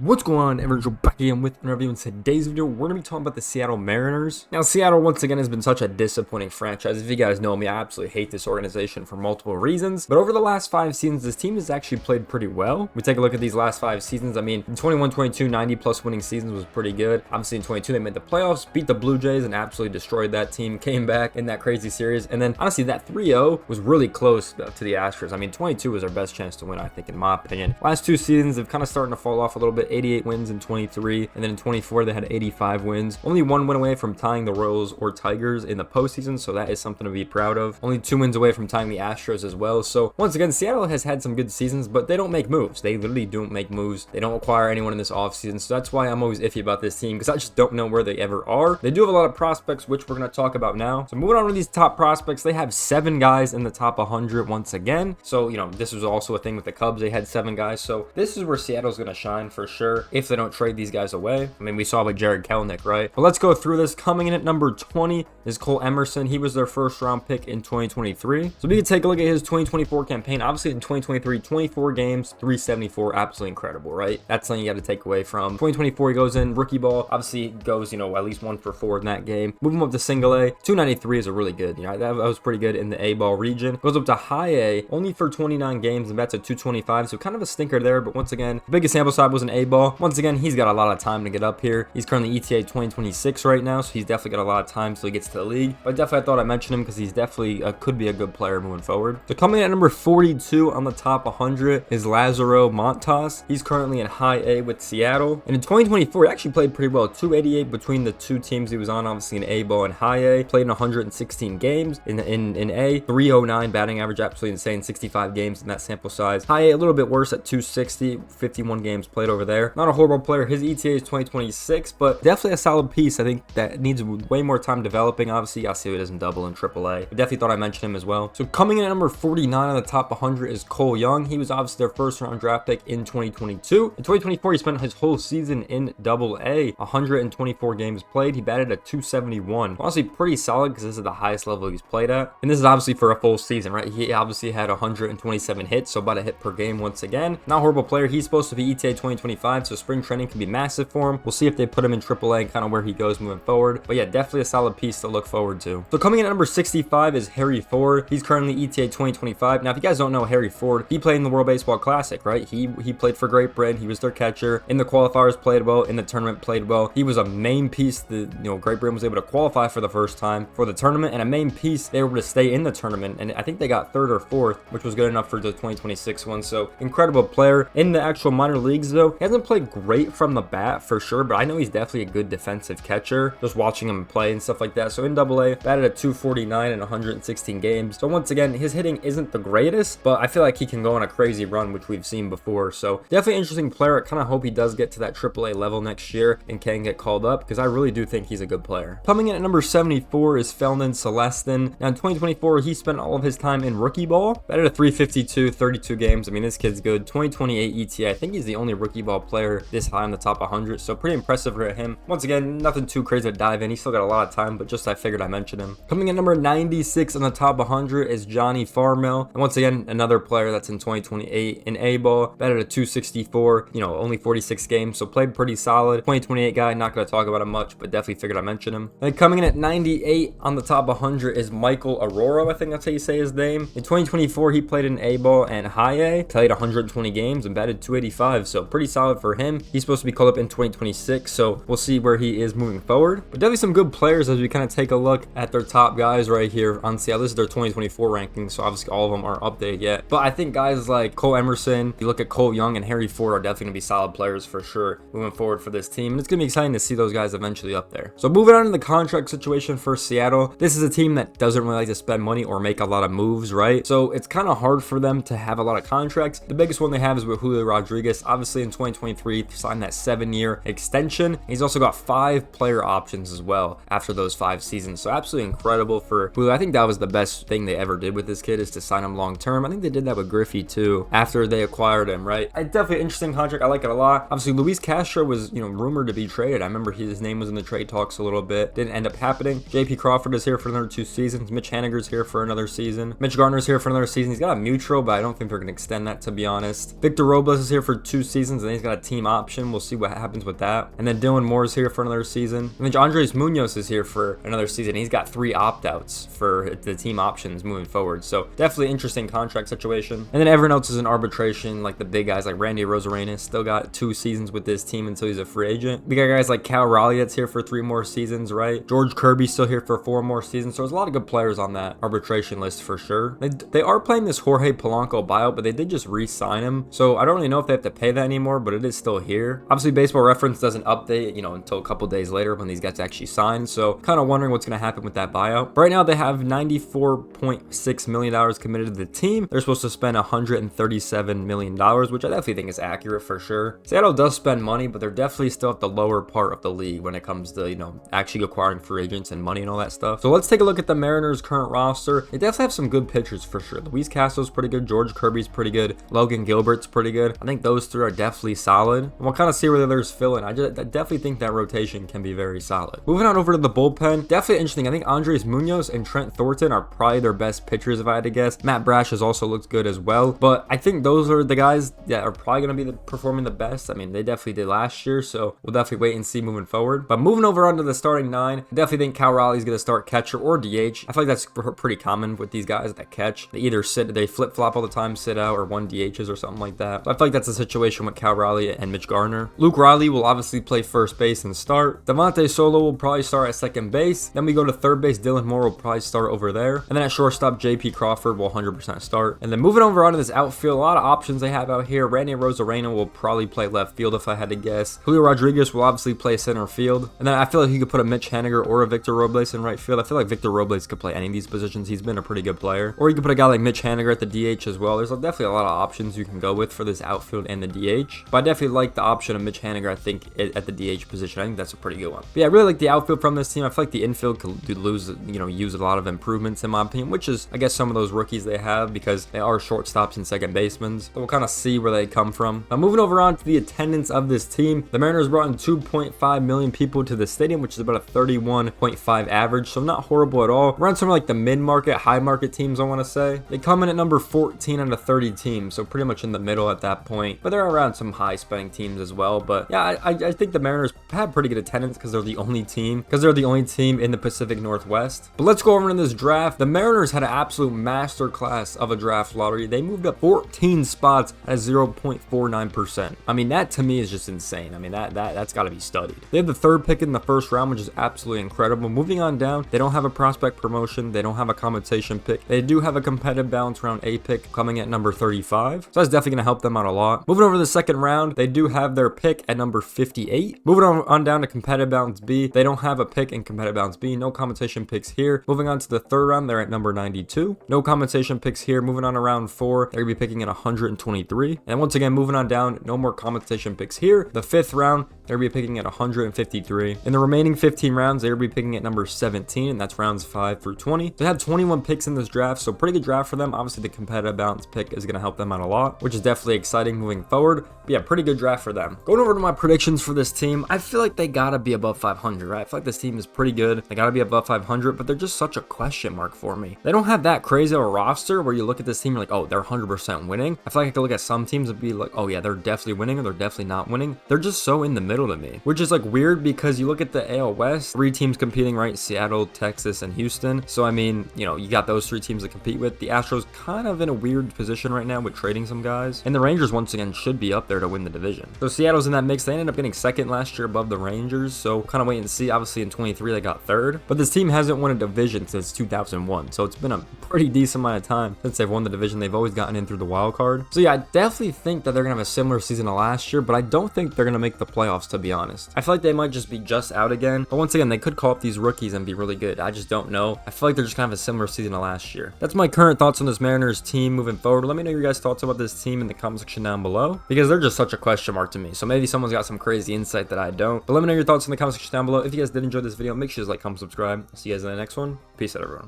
What's going on, everyone? Joe back again with another video. In today's video, we're going to be talking about the Seattle Mariners. Now, Seattle, once again, has been such a disappointing franchise. If you guys know me, I absolutely hate this organization for multiple reasons. But over the last 5 seasons, this team has actually played pretty well. We take a look at these last 5 seasons. I mean, in 21-22, 90-plus winning seasons was pretty good. Obviously, in 22, they made the playoffs, beat the Blue Jays, and absolutely destroyed that team. Came back in that crazy series. And then, honestly, that 3-0 was really close to the Astros. I mean, 22 was our best chance to win, I think, in my opinion. Last 2 seasons have kind of starting to fall off a little bit. 88 wins in 23, and then in 24 they had 85 wins. Only 1 win away from tying the Royals or Tigers in the postseason, so that is something to be proud of. Only 2 wins away from tying the Astros as well. So once again, Seattle has had some good seasons, but they don't make moves. They literally don't make moves. They don't acquire anyone in this offseason, so that's why I'm always iffy about this team, because I just don't know where they ever are. They do have a lot of prospects, which we're going to talk about now. So moving on to these top prospects, they have 7 guys in the top 100 once again. So, you know, this was also a thing with the Cubs. They had 7 guys, so this is where Seattle's going to shine for sure if they don't trade these guys away. I mean, we saw with Jared Kelenic, right? But let's go through this. Coming in at number 20 is Cole Emerson. He was their first round pick in 2023. So we can take a look at his 2024 campaign. Obviously in 2023, 24 games, 374, absolutely incredible, right? That's something you got to take away from. 2024, he goes in rookie ball. Obviously he goes, you know, at least 1 for 4 in that game. Move him up to single A. 293 is a really good, you know, that was pretty good in the A ball region. Goes up to high A only for 29 games, and that's at 225. So kind of a stinker there, but once again, the biggest sample size was an A ball. Once again, he's got a lot of time to get up here. He's currently ETA 2026 right now, so he's definitely got a lot of time till he gets to the league. But definitely I thought I'd mention him because he's definitely could be a good player moving forward. So coming in at number 42 on the top 100 is Lazaro Montas. He's currently in high A with Seattle. And in 2024, he actually played pretty well. 288 between the 2 teams he was on, obviously in A ball and high A. Played in 116 games in A. 309 batting average, absolutely insane. 65 games in that sample size. High A a little bit worse at 260, 51 games played over there. Not a horrible player. His ETA is 2026, but definitely a solid piece. I think that needs way more time developing. Obviously, I see it doesn't double in AAA. I definitely thought I mentioned him as well. So coming in at number 49 on the top 100 is Cole Young. He was obviously their first round draft pick in 2022. In 2024, he spent his whole season in AA, 124 games played. He batted at 271. Honestly, pretty solid because this is the highest level he's played at. And this is obviously for a full season, right? He obviously had 127 hits, so about a hit per game once again. Not a horrible player. He's supposed to be ETA 2025, so spring training can be massive for him. We'll see if they put him in AAA and kind of where he goes moving forward. But yeah, definitely a solid piece to look forward to. So coming in at number 65 is Harry Ford. He's currently ETA 2025. Now, if you guys don't know Harry Ford, he played in the World Baseball Classic, right? He played for Great Britain. He was their catcher. In the qualifiers, played well. In the tournament, played well. He was a main piece. Great Britain was able to qualify for the first time for the tournament, and a main piece they were able to stay in the tournament. And I think they got 3rd or 4th, which was good enough for the 2026 one. So incredible player. In the actual minor leagues, though, he hasn't played great from the bat for sure, but I know he's definitely a good defensive catcher, just watching him play and stuff like that. So in AA, batted at 249 in 116 games. So once again, his hitting isn't the greatest, but I feel like he can go on a crazy run, which we've seen before. So definitely an interesting player. I kind of hope he does get to that AAA level next year and can get called up, because I really do think he's a good player. Coming in at number 74 is Felnin Celestin. Now in 2024, he spent all of his time in rookie ball, batted at 352, 32 games. I mean, this kid's good. 2028 ETA. I think he's the only rookie ball player this high on the top 100, so pretty impressive for him. Once again, nothing too crazy to dive in. He's still got a lot of time, but just I figured I mentioned him. Coming in number 96 on the top 100 is Johnny Farmel. And once again, another player that's in 2028 in A ball, batted at 264, you know, only 46 games, so played pretty solid. 2028 guy, not going to talk about him much, but definitely figured I mentioned him. And coming in at 98 on the top 100 is Michael Aurora. I think that's how you say his name. In 2024, he played in A ball and high A, played 120 games and batted 285, so pretty solid for him. He's supposed to be called up in 2026, so we'll see where he is moving forward. But definitely some good players as we kind of take a look at their top guys right here on Seattle. This is their 2024 rankings, so obviously all of them aren't updated yet. But I think guys like Cole Emerson, you look at Cole Young and Harry Ford, are definitely going to be solid players for sure moving forward for this team. And it's going to be exciting to see those guys eventually up there. So moving on to the contract situation for Seattle, this is a team that doesn't really like to spend money or make a lot of moves, right? So it's kind of hard for them to have a lot of contracts. The biggest one they have is with Julio Rodriguez. Obviously in 2023, signed that 7-year extension. He's also got 5 player options as well after those 5 seasons. So absolutely incredible for Julio. I think that was the best thing they ever did with this kid, is to sign him long term. I think they did that with Griffey too after they acquired him, right? Definitely an interesting contract. I like it a lot. Obviously Luis Castro was, you know, rumored to be traded. I remember his name was in the trade talks a little bit. Didn't end up happening. JP Crawford is here for another 2 seasons. Mitch Haniger's here for another season. Mitch Garner's here for another season. He's got a mutual, but I don't think they're going to extend that, to be honest. Victor Robles is here for 2 seasons, and he's got got a team option. We'll see what happens with that. And then Dylan Moore's here for another season. And then Andres Munoz is here for another season. He's got 3 opt-outs for the team options moving forward. So definitely interesting contract situation. And then everyone else is in arbitration, like the big guys like Randy Arozarena still got 2 seasons with this team until he's a free agent. We got guys like Cal Raleigh that's here for 3 more seasons, right? George Kirby's still here for 4 more seasons. So there's a lot of good players on that arbitration list for sure. They are playing this Jorge Polanco buyout, but they did just re-sign him. So I don't really know if they have to pay that anymore, but it is still here. Obviously, Baseball Reference doesn't update, until a couple days later when these guys actually sign. So kind of wondering what's going to happen with that buyout. But right now, they have $94.6 million committed to the team. They're supposed to spend $137 million, which I definitely think is accurate for sure. Seattle does spend money, but they're definitely still at the lower part of the league when it comes to, actually acquiring free agents and money and all that stuff. So let's take a look at the Mariners' current roster. They definitely have some good pitchers for sure. Luis Castro's pretty good. George Kirby's pretty good. Logan Gilbert's pretty good. I think those 3 are definitely solid. And we'll kind of see where the others fill in. I definitely think that rotation can be very solid. Moving on over to the bullpen, definitely interesting. I think Andres Munoz and Trent Thornton are probably their best pitchers if I had to guess. Matt Brash has also looked good as well. But I think those are the guys that are probably going to be performing the best. I mean, they definitely did last year, so we'll definitely wait and see moving forward. But moving over onto the starting 9, I definitely think Cal Raleigh's going to start catcher or DH. I feel like that's pretty common with these guys that catch. They either they flip-flop all the time, sit out, or 1 DHs or something like that. So I feel like that's the situation with Cal Raleigh and Mitch Garner. Luke Riley will obviously play first base and start. Devontae Solo will probably start at second base. Then we go to third base. Dylan Moore will probably start over there. And then at shortstop, JP Crawford will 100% start. And then moving over onto this outfield, a lot of options they have out here. Randy Arozarena will probably play left field if I had to guess. Julio Rodriguez will obviously play center field. And then I feel like you could put a Mitch Haniger or a Victor Robles in right field. I feel like Victor Robles could play any of these positions. He's been a pretty good player. Or you could put a guy like Mitch Haniger at the DH as well. There's definitely a lot of options you can go with for this outfield and the DH. But I definitely like the option of Mitch Haniger, I think, at the DH position. I think that's a pretty good one. But yeah, I really like the outfield from this team. I feel like the infield could use a lot of improvements in my opinion, which is, I guess, some of those rookies they have because they are shortstops and second basemen. So we'll kind of see where they come from. Now moving over on to the attendance of this team, the Mariners brought in 2.5 million people to the stadium, which is about a 31.5 average. So not horrible at all. We're on some of like the mid-market, high-market teams, I want to say. They come in at number 14 out of 30 teams, so pretty much in the middle at that point. But they're around some high-spending teams as well. But yeah, I think the Mariners have pretty good attendance because they're the only team in the Pacific Northwest. But let's go over into this draft. The Mariners had an absolute masterclass of a draft lottery. They moved up 14 spots at 0.49%. I mean, that to me is just insane. I mean, that's got to be studied. They have the 3rd pick in the 1st round, which is absolutely incredible. Moving on down, they don't have a prospect promotion. They don't have a compensation pick. They do have a competitive balance round A pick coming at number 35. So that's definitely going to help them out a lot. Moving over to the 2nd round, they do have their pick at number 58. Moving on down to competitive balance B, they don't have a pick in competitive balance B. No compensation picks here. Moving on to the 3rd round, they're at number 92. No compensation picks here. Moving on to round 4, they're going to be picking at 123. And once again, moving on down, no more compensation picks here. The 5th round, they're going to be picking at 153. In the remaining 15 rounds, they're going to be picking at number 17, and that's rounds 5 through 20. They had 21 picks in this draft, so pretty good draft for them. Obviously, the competitive balance pick is going to help them out a lot, which is definitely exciting moving forward. But yeah, pretty good draft for them. Going over to my predictions for this team, I feel like they got to be above 500, right? I feel like this team is pretty good. They got to be above 500, but they're just such a question mark for me. They don't have that crazy of a roster where you look at this team, you're like, oh, they're 100% winning. I feel like I could look at some teams and be like, oh yeah, they're definitely winning or they're definitely not winning. They're just so in the middle to me, which is like weird because you look at the AL West, 3 teams competing, right? Seattle, Texas, and Houston. So I mean, you got those 3 teams to compete with. The Astros kind of in a weird position right now with trading some guys, and the Rangers once again should be up there to win the division. So Seattle's in that mix. They ended up getting 2nd last year above the Rangers, so kind of wait and see. Obviously in 23 they got 3rd, but this team hasn't won a division since 2001, so it's been a pretty decent amount of time since they've won the division. They've always gotten in through the wild card. So yeah, I definitely think that they're gonna have a similar season to last year, but I don't think they're gonna make the playoffs, to be honest. I feel like they might just be just out again, but once again, they could call up these rookies and be really good. I just don't know. I feel like they're just gonna have a similar season to last year. That's my current thoughts on this Mariners team moving forward. Let me know your guys' thoughts about this team in the comment section down below, because they're just such a question mark to me. So maybe someone's got some crazy insight that I don't, but let me know your thoughts in the comment section down below. If you guys did enjoy this video, make sure to like, comment, subscribe. I'll see you guys in the next one. Peace out, everyone.